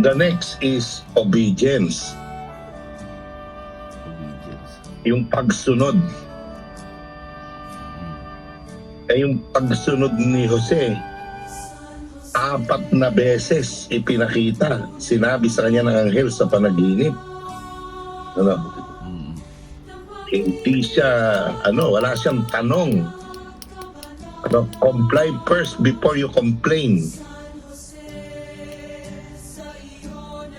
The next is obedience. Obedience. Yung pagsunod. Yung pagsunod ni Jose, 4 na beses ipinakita. Sinabi sa kanya ng anghel sa panaginip. Ano? Hindi siya, wala siyang tanong. Comply first before you complain.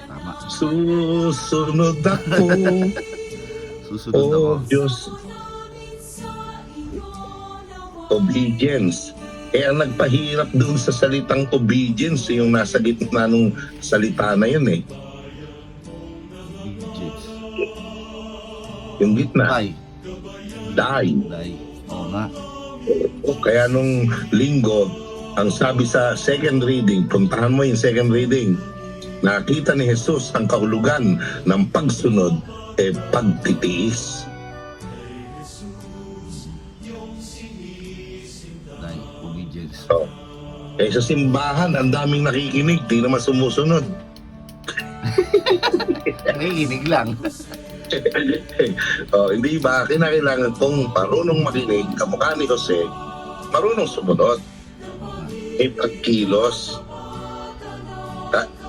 Tama. Susunod ako. Susunod ako. Oh Diyos. Obedience. Ang nagpahirap doon sa salitang obedience, yung nasa gitna ng salita na yun eh. Obedience. Yung gitna. Die. Die. Die. Oo nga. Kaya nung linggo, ang sabi sa second reading, puntahan mo yung second reading, nakita ni Jesus ang kahulugan ng pagsunod, pagtitiis. Die. Obedience. So, sa simbahan, ang daming nakikinig, di naman sumusunod. Nakikinig lang. Hindi ba, kinakailangan kong marunong makinig, kamukha ni Jose, marunong sumunod. May pagkilos,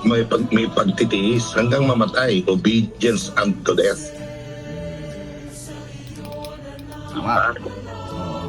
may pagtitiis hanggang mamatay, obedience unto death. Tama. Oo.